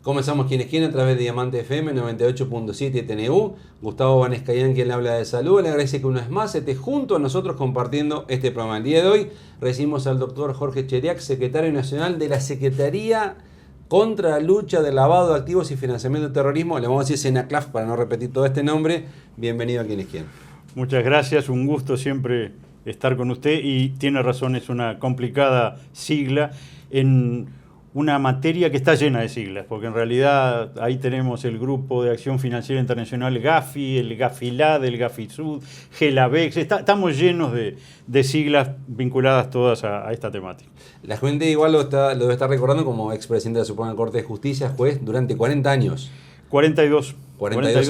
Comenzamos quienes quieren a través de Diamante FM 98.7 TNU. Gustavo Vanescayán, quien le habla de salud, le agradece que una vez más esté junto a nosotros compartiendo este programa. El día de hoy recibimos al doctor Jorge Cheriak, secretario nacional de la Secretaría contra la Lucha del Lavado de Activos y Financiamiento de Terrorismo. Le vamos a decir SENACLAF para no repetir todo este nombre. Bienvenido a quienes quieren. Muchas gracias, un gusto siempre estar con usted y tiene razón, es una complicada sigla en una materia que está llena de siglas, porque en realidad ahí tenemos el Grupo de Acción Financiera Internacional GAFI, el GAFILAD, el GAFISUD, GELAVEX, estamos llenos de siglas vinculadas todas a esta temática. La gente igual lo debe estar recordando como expresidente de la Suprema Corte de Justicia, juez durante 40 años. 42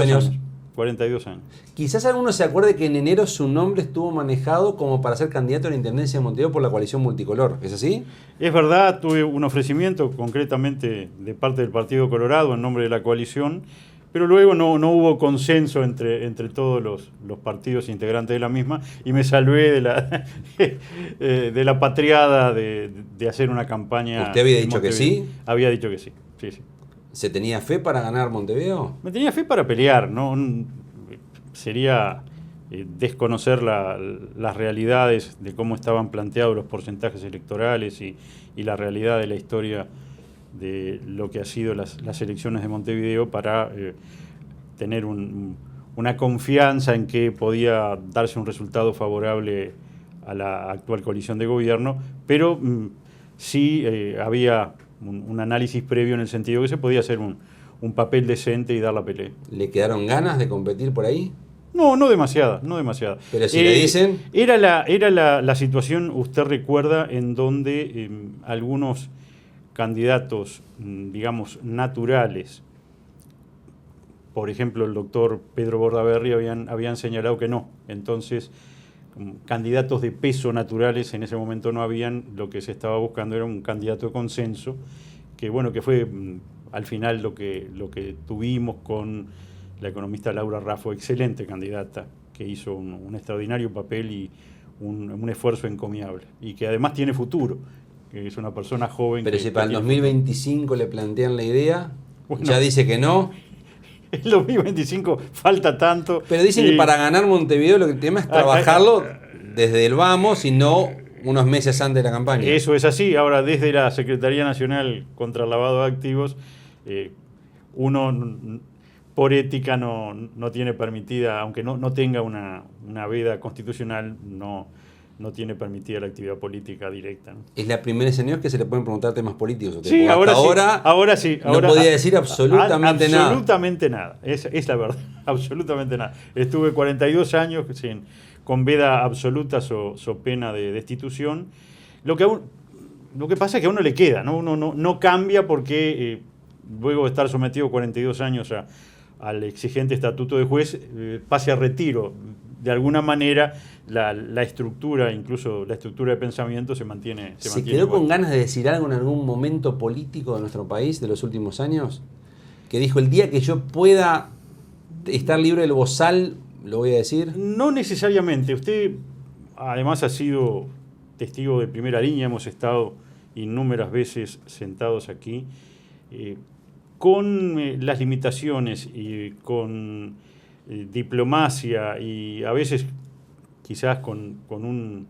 años. 42 años. Quizás alguno se acuerde que en enero su nombre estuvo manejado como para ser candidato a la Intendencia de Montevideo por la coalición multicolor. ¿Es así? Es verdad, tuve un ofrecimiento concretamente de parte del Partido Colorado en nombre de la coalición, pero luego no hubo consenso entre todos los partidos integrantes de la misma y me salvé de la patriada de hacer una campaña. ¿Usted había dicho que sí? Había dicho que sí, sí. ¿Se tenía fe para ganar Montevideo? Me tenía fe para pelear, ¿no? Sería desconocer las realidades de cómo estaban planteados los porcentajes electorales y la realidad de la historia de lo que ha sido las elecciones de Montevideo para tener una confianza en que podía darse un resultado favorable a la actual coalición de gobierno, pero sí había un análisis previo en el sentido que se podía hacer un papel decente y dar la pelea. ¿Le quedaron ganas de competir por ahí? No demasiada. Pero si le dicen... Era la situación, usted recuerda, en donde algunos candidatos, digamos, naturales, por ejemplo, el doctor Pedro Bordaberry habían señalado que no. Entonces, candidatos de peso naturales en ese momento no habían. Lo que se estaba buscando era un candidato de consenso, que fue al final lo que tuvimos con la economista Laura Raffo, excelente candidata, que hizo un extraordinario papel y un esfuerzo encomiable, y que además tiene futuro, que es una persona joven. Pero si para el 2025 le plantean la idea, ya dice que no. El 2025 falta tanto. Pero dicen que para ganar Montevideo lo que el tema es trabajarlo desde el vamos y no unos meses antes de la campaña. Eso es así. Ahora, desde la Secretaría Nacional contra el Lavado de Activos, uno por ética no tiene permitida, aunque no tenga una veda constitucional, no tiene permitida la actividad política directa, ¿no? Es la primera vez, señor, que se le pueden preguntar temas políticos. Sí, ahora sí. No podía decir absolutamente nada. Absolutamente nada, es la verdad, absolutamente nada. Estuve 42 años con veda absoluta so pena de destitución. Lo que pasa es que a uno le queda, ¿no? Uno no cambia porque luego de estar sometido 42 años al exigente estatuto de juez, pase a retiro. De alguna manera la estructura, incluso la estructura de pensamiento se mantiene. ¿Se quedó con ganas de decir algo en algún momento político de nuestro país de los últimos años? Que dijo, el día que yo pueda estar libre del bozal, lo voy a decir. No necesariamente. Usted además ha sido testigo de primera línea, hemos estado innumerables veces sentados aquí, con las limitaciones y con diplomacia y a veces quizás con un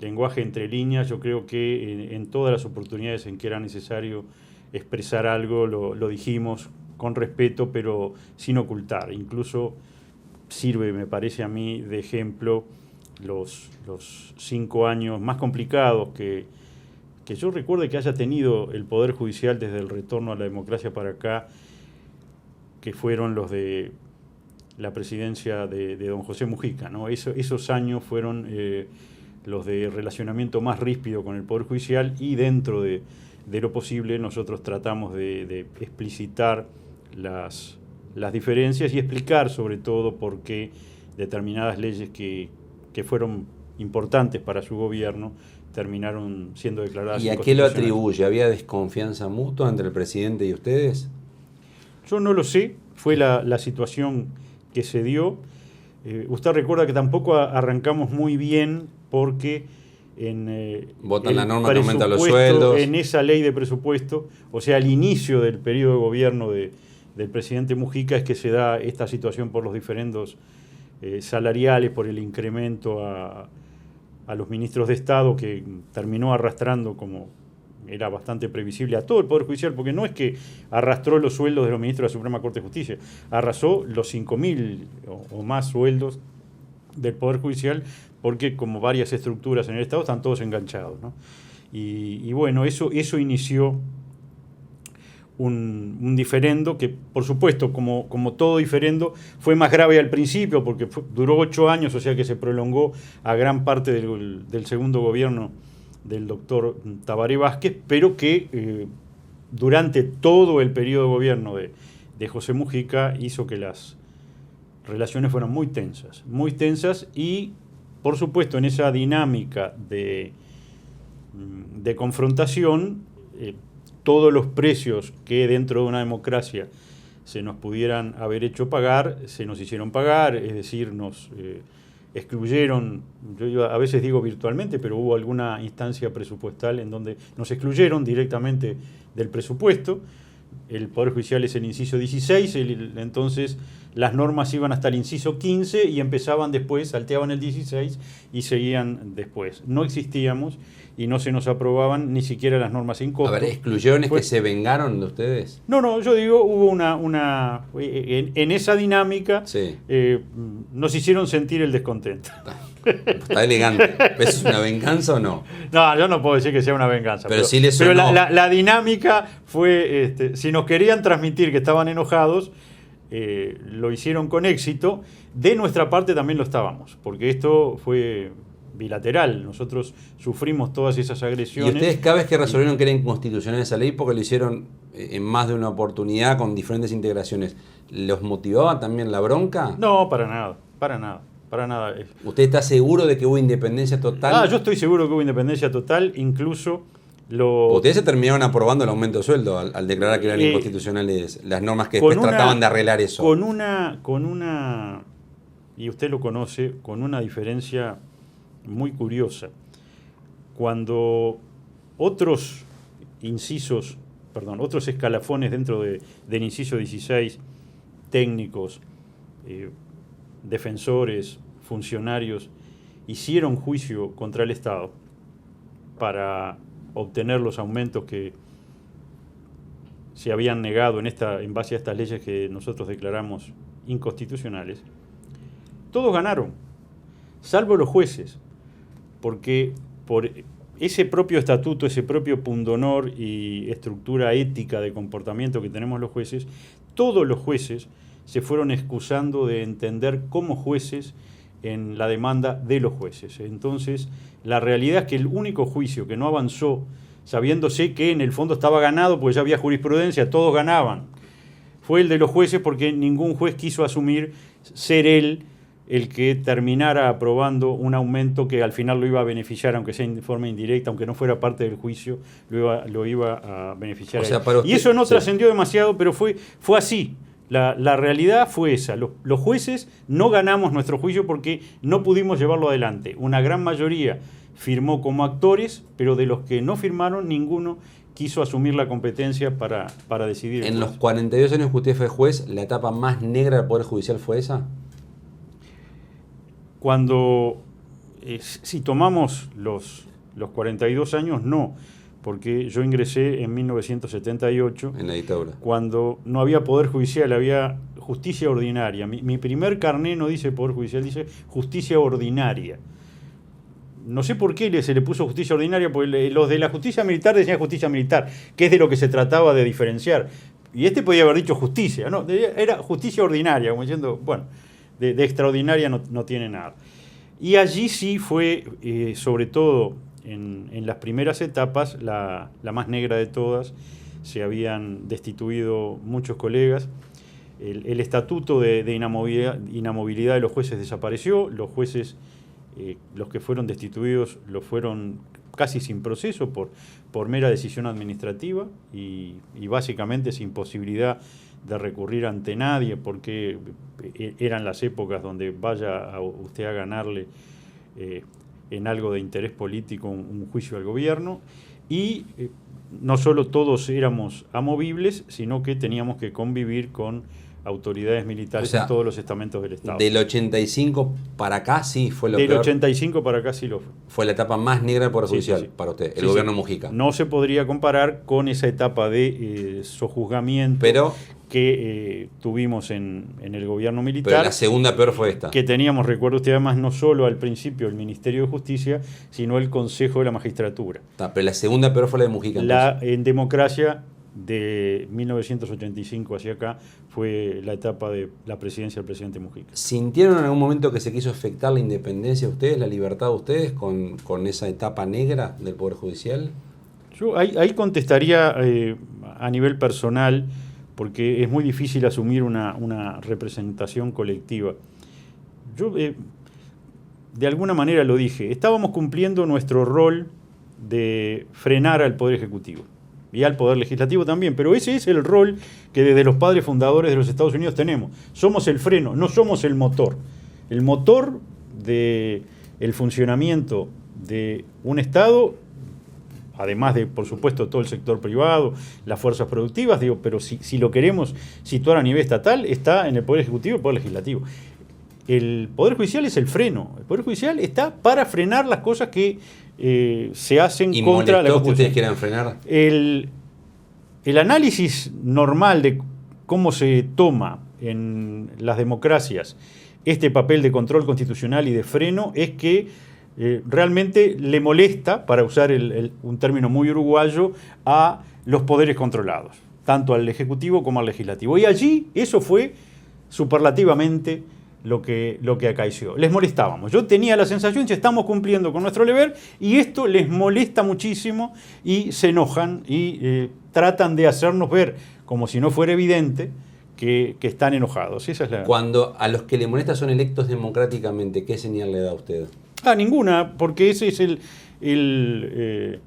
lenguaje entre líneas. Yo creo que en todas las oportunidades en que era necesario expresar algo lo dijimos con respeto, pero sin ocultar. Incluso sirve, me parece a mí, de ejemplo los 5 años más complicados que yo recuerde que haya tenido el Poder Judicial desde el retorno a la democracia para acá, que fueron los de la presidencia de don José Mujica, ¿no? Esos años fueron los de relacionamiento más ríspido con el Poder Judicial, y dentro de lo posible nosotros tratamos de explicitar las diferencias y explicar sobre todo por qué determinadas leyes que fueron importantes para su gobierno terminaron siendo declaradas inconstitucionales. ¿Y a qué lo atribuye? ¿Había desconfianza mutua entre el presidente y ustedes? Yo no lo sé, fue la situación que se dio. Usted recuerda que tampoco arrancamos muy bien porque votan la norma que aumenta los sueldos. En esa ley de presupuesto, o sea, al inicio del periodo de gobierno del presidente Mujica es que se da esta situación por los diferendos salariales, por el incremento a los ministros de Estado, que terminó arrastrando, como era bastante previsible, a todo el Poder Judicial, porque no es que arrastró los sueldos de los ministros de la Suprema Corte de Justicia, arrasó los 5.000 o más sueldos del Poder Judicial, porque como varias estructuras en el Estado están todos enganchados, ¿no? Y bueno, eso inició un diferendo que, por supuesto, como todo diferendo, fue más grave al principio, porque duró 8 años, o sea que se prolongó a gran parte del segundo gobierno del doctor Tabaré Vázquez, pero que durante todo el periodo de gobierno de José Mujica hizo que las relaciones fueran muy tensas y, por supuesto, en esa dinámica de confrontación, todos los precios que dentro de una democracia se nos pudieran haber hecho pagar, se nos hicieron pagar, es decir, nos excluyeron, yo a veces digo virtualmente, pero hubo alguna instancia presupuestal en donde nos excluyeron directamente del presupuesto. El Poder Judicial es el inciso 16, entonces las normas iban hasta el inciso 15 y empezaban después, salteaban el 16 y seguían después. No existíamos y no se nos aprobaban ni siquiera las normas sin costo. A ver, ¿excluyeron es que se vengaron de ustedes? No, yo digo, hubo en esa dinámica, sí. Nos hicieron sentir el descontento. Está elegante. ¿Eso es una venganza o no? No, yo no puedo decir que sea una venganza. Pero sí les sonó. Pero la dinámica fue, si nos querían transmitir que estaban enojados, lo hicieron con éxito. De nuestra parte también lo estábamos, porque esto fue bilateral. Nosotros sufrimos todas esas agresiones. ¿Y ustedes cada vez que resolvieron que era inconstitucional esa ley, porque lo hicieron en más de una oportunidad con diferentes integraciones, los motivaba también la bronca? No, para nada. ¿Usted está seguro de que hubo independencia total? Yo estoy seguro que hubo independencia total, incluso Ustedes se terminaron aprobando el aumento de sueldo al declarar que eran inconstitucionales las normas que después trataban de arreglar eso. Con una, y usted lo conoce, con una diferencia muy curiosa. Cuando otros escalafones dentro del inciso 16, técnicos, defensores, funcionarios, hicieron juicio contra el Estado para obtener los aumentos que se habían negado en base a estas leyes que nosotros declaramos inconstitucionales, todos ganaron, salvo los jueces, porque por ese propio estatuto, ese propio pundonor y estructura ética de comportamiento que tenemos los jueces, todos los jueces se fueron excusando de entender como jueces en la demanda de los jueces. Entonces, la realidad es que el único juicio que no avanzó, sabiéndose que en el fondo estaba ganado, porque ya había jurisprudencia, todos ganaban, fue el de los jueces, porque ningún juez quiso asumir ser él el que terminara aprobando un aumento que al final lo iba a beneficiar, aunque sea en forma indirecta, aunque no fuera parte del juicio, lo iba a beneficiar. O sea, y eso no trascendió demasiado, pero fue así. La realidad fue esa. Los jueces no ganamos nuestro juicio porque no pudimos llevarlo adelante. Una gran mayoría firmó como actores, pero de los que no firmaron, ninguno quiso asumir la competencia para decidir. En los 42 años que usted fue juez, ¿la etapa más negra del Poder Judicial fue esa? Cuando, si tomamos los 42 años, no, porque yo ingresé en 1978. En la dictadura. Cuando no había Poder Judicial, había justicia ordinaria. Mi primer carné no dice Poder Judicial, dice justicia ordinaria. No sé por qué se le puso justicia ordinaria, porque los de la justicia militar decían justicia militar, que es de lo que se trataba de diferenciar. Y podía haber dicho justicia, no, era justicia ordinaria, como diciendo, bueno, de extraordinaria no tiene nada. Y allí sí fue, sobre todo en las primeras etapas, la más negra de todas. Se habían destituido muchos colegas. El estatuto de inamovilidad de los jueces desapareció. Los jueces, los que fueron destituidos, lo fueron casi sin proceso por mera decisión administrativa y básicamente sin posibilidad de recurrir ante nadie, porque eran las épocas donde vaya usted a ganarle en algo de interés político un juicio al gobierno, y no solo todos éramos amovibles, sino que teníamos que convivir con autoridades militares, o sea, en todos los estamentos del Estado. Del 85 para acá sí fue lo Del peor. 85 para acá sí lo fue. Fue la etapa más negra del Poder Judicial Sí. para usted, el Sí, gobierno sí. Mujica. No se podría comparar con esa etapa de sojuzgamiento Pero que tuvimos en el gobierno Pero militar. la segunda peor fue esta. Que teníamos, recuerda usted además, no solo al principio el Ministerio de Justicia, sino el Consejo de la Magistratura. Pero la segunda peor fue la de Mujica. En democracia, de 1985 hacia acá, fue la etapa de la presidencia del presidente Mujica. ¿Sintieron en algún momento que se quiso afectar la independencia de ustedes, la libertad de ustedes, con esa etapa negra del Poder Judicial? Yo ahí contestaría a nivel personal, porque es muy difícil asumir una representación colectiva. Yo, de alguna manera lo dije, estábamos cumpliendo nuestro rol de frenar al Poder Ejecutivo y al Poder Legislativo también, pero ese es el rol que desde los padres fundadores de los Estados Unidos tenemos. Somos el freno, no somos el motor. El motor del funcionamiento de un Estado, además de, por supuesto, todo el sector privado, las fuerzas productivas, digo, pero si lo queremos situar a nivel estatal, está en el Poder Ejecutivo y el Poder Legislativo. El Poder Judicial es el freno. El Poder Judicial está para frenar las cosas que se hacen ¿Y contra la molestó que ustedes Constitución. quieran frenar? El análisis normal de cómo se toma en las democracias este papel de control constitucional y de freno es que realmente le molesta, para usar un término muy uruguayo, a los poderes controlados, tanto al Ejecutivo como al Legislativo. Y allí eso fue superlativamente lo que acaeció. Les molestábamos. Yo tenía la sensación que estamos cumpliendo con nuestro deber y esto les molesta muchísimo y se enojan y tratan de hacernos ver, como si no fuera evidente, que están enojados. Esa es la... Cuando a los que le molesta son electos democráticamente, ¿qué señal le da a usted? Ninguna, porque ese es el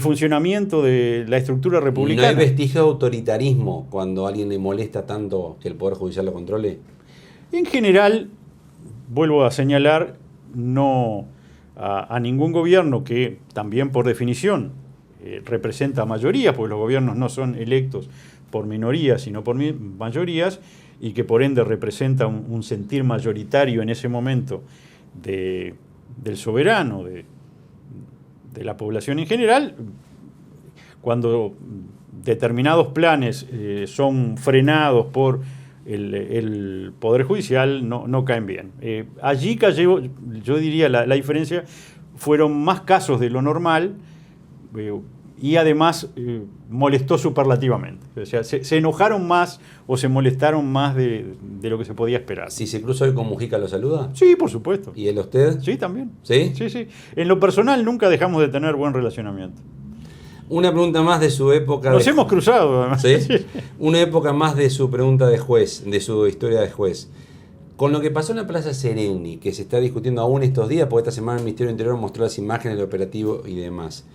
funcionamiento de la estructura republicana. ¿No hay vestigio de autoritarismo cuando a alguien le molesta tanto que el Poder Judicial lo controle? En general, vuelvo a señalar, no a ningún gobierno que también por definición representa mayorías, porque los gobiernos no son electos por minorías, sino por mayorías, y que por ende representa un sentir mayoritario en ese momento del soberano, de la población en general. Cuando determinados planes son frenados por el Poder Judicial, no caen bien. Allí cayó, yo diría, la diferencia, fueron más casos de lo normal y además molestó superlativamente. O sea, se enojaron más o se molestaron más de lo que se podía esperar. Si se cruza hoy con Mujica, ¿lo saluda? Sí, por supuesto. ¿Y él a usted? Sí, también. ¿Sí? Sí. En lo personal nunca dejamos de tener buen relacionamiento. Una pregunta más de su época. Nos hemos cruzado, además. ¿Sí? Una época más de su pregunta de juez, de su historia de juez. Con lo que pasó en la Plaza Sereni, que se está discutiendo aún estos días, porque esta semana el Ministerio del Interior mostró las imágenes del operativo y demás.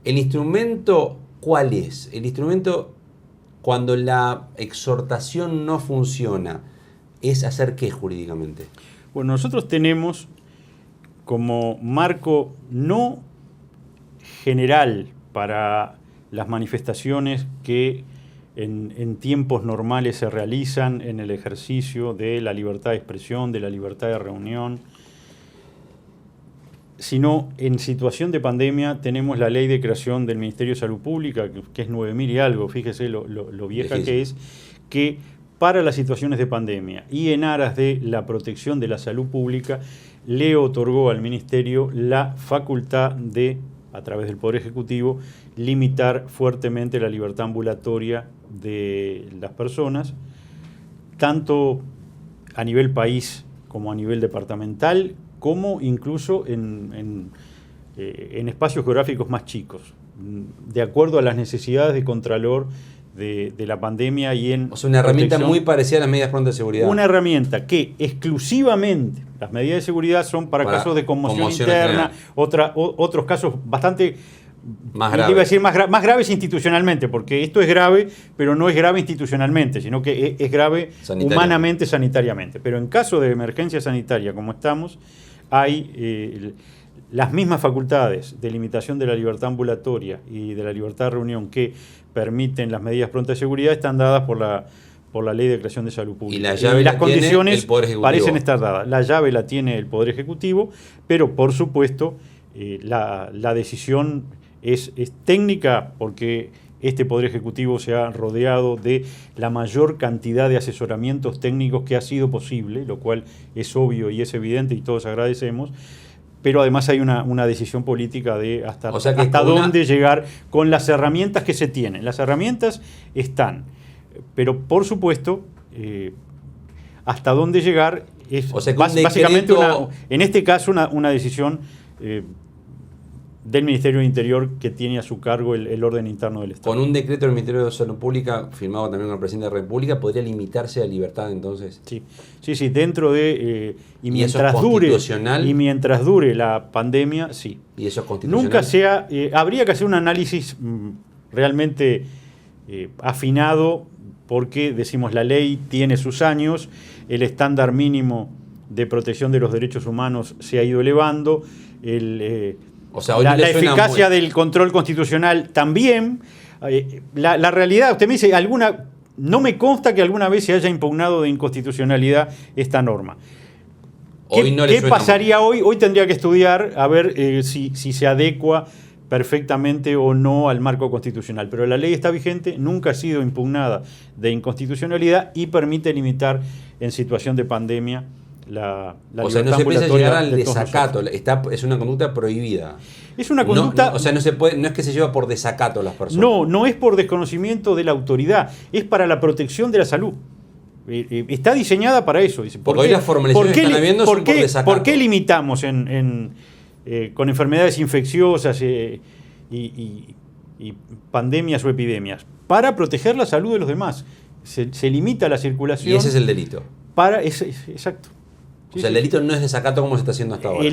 ¿El instrumento cuál es? El instrumento, cuando la exhortación no funciona, ¿es hacer qué jurídicamente? Bueno, nosotros tenemos como marco no general para las manifestaciones que en tiempos normales se realizan en el ejercicio de la libertad de expresión, de la libertad de reunión, sino en situación de pandemia tenemos la ley de creación del Ministerio de Salud Pública, que es 9.000 y algo, fíjese lo vieja que es, que para las situaciones de pandemia y en aras de la protección de la salud pública, le otorgó al Ministerio la facultad de, a través del Poder Ejecutivo, limitar fuertemente la libertad ambulatoria de las personas, tanto a nivel país como a nivel departamental, como incluso en espacios geográficos más chicos, de acuerdo a las necesidades de Contralor de la pandemia y en... O sea, una herramienta muy parecida a las medidas prontas de seguridad. Una herramienta que exclusivamente, las medidas de seguridad son para casos de conmoción interna, otros casos bastante... Más graves. Iba a decir más graves institucionalmente, porque esto es grave, pero no es grave institucionalmente, sino que es grave humanamente, sanitariamente. Pero en caso de emergencia sanitaria, como estamos, hay las mismas facultades de limitación de la libertad ambulatoria y de la libertad de reunión que permiten las medidas prontas de seguridad están dadas por la Ley de Creación de Salud Pública. Y la llave las la condiciones tiene el Poder Ejecutivo. parecen estar dadas. La llave la tiene el Poder Ejecutivo, pero por supuesto la decisión es técnica porque este Poder Ejecutivo se ha rodeado de la mayor cantidad de asesoramientos técnicos que ha sido posible, lo cual es obvio y es evidente y todos agradecemos, pero además hay una decisión política de hasta dónde llegar con las herramientas que se tienen. Las herramientas están, pero por supuesto, hasta dónde llegar es básicamente, en este caso, una decisión del Ministerio del Interior que tiene a su cargo el orden interno del Estado. Con un decreto del Ministerio de Salud Pública, firmado también con el Presidente de la República, ¿podría limitarse la libertad entonces? Sí, dentro de... y mientras dure la pandemia, sí. ¿Y eso es constitucional? Nunca habría que hacer un análisis realmente afinado, porque, decimos, la ley tiene sus años, el estándar mínimo de protección de los derechos humanos se ha ido elevando, la eficacia del control constitucional también. La realidad, usted me dice, no me consta que alguna vez se haya impugnado de inconstitucionalidad esta norma. ¿Qué pasaría hoy? Hoy tendría que estudiar a ver si se adecua perfectamente o no al marco constitucional. Pero la ley está vigente, nunca ha sido impugnada de inconstitucionalidad y permite limitar en situación de pandemia la o sea, no se piensa llegar al desacato, es una conducta prohibida. Es una conducta... o sea, no es que se lleva por desacato a las personas. No es por desconocimiento de la autoridad, es para la protección de la salud. Está diseñada para eso. Porque hoy las formalizaciones que están habiendo son por desacato. ¿Por qué limitamos con enfermedades infecciosas y pandemias o epidemias? Para proteger la salud de los demás. Se limita la circulación. Y ese es el delito. Exacto. O sea, el delito no es desacato como se está haciendo hasta ahora.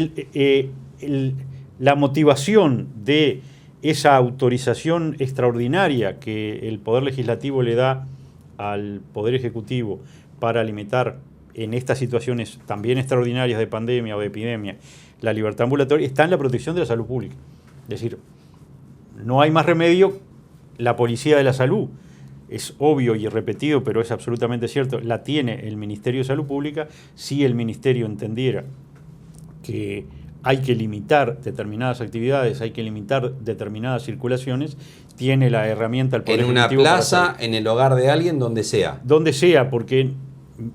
La motivación de esa autorización extraordinaria que el Poder Legislativo le da al Poder Ejecutivo para limitar en estas situaciones también extraordinarias de pandemia o de epidemia la libertad ambulatoria está en la protección de la salud pública. Es decir, no hay más remedio. La Policía de la Salud, es obvio y repetido, pero es absolutamente cierto, la tiene el Ministerio de Salud Pública. Si el Ministerio entendiera que hay que limitar determinadas actividades, hay que limitar determinadas circulaciones, tiene la herramienta al Poder Ejecutivo. En una plaza, en el hogar de alguien, donde sea. Donde sea, porque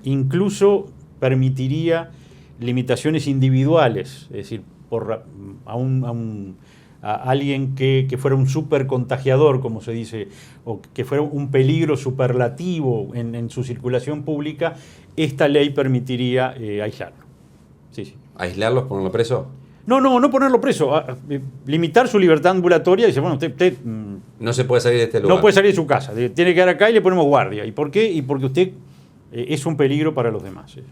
incluso permitiría limitaciones individuales, es decir, a alguien que fuera un supercontagiador, como se dice, o que fuera un peligro superlativo en su circulación pública, esta ley permitiría aislarlo. Sí. ¿Aislarlos, ponerlo preso? No ponerlo preso, limitar su libertad ambulatoria y decir, bueno, usted no se puede salir de este lugar. No puede salir de su casa, tiene que quedar acá y le ponemos guardia. ¿Y por qué? Y porque usted es un peligro para los demás. ¿Yo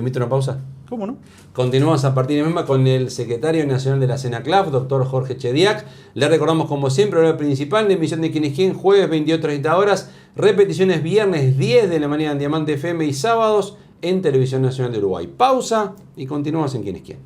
invito a una pausa? ¿Cómo no? Continuamos a partir de misma con el secretario nacional de la CENACLAF, doctor Jorge Chediak. Le recordamos, como siempre, la hora principal de emisión de Quién es Quién, jueves 22:30 horas, repeticiones viernes 10 de la mañana en Diamante FM y sábados en Televisión Nacional de Uruguay. Pausa y continuamos en Quién es Quién.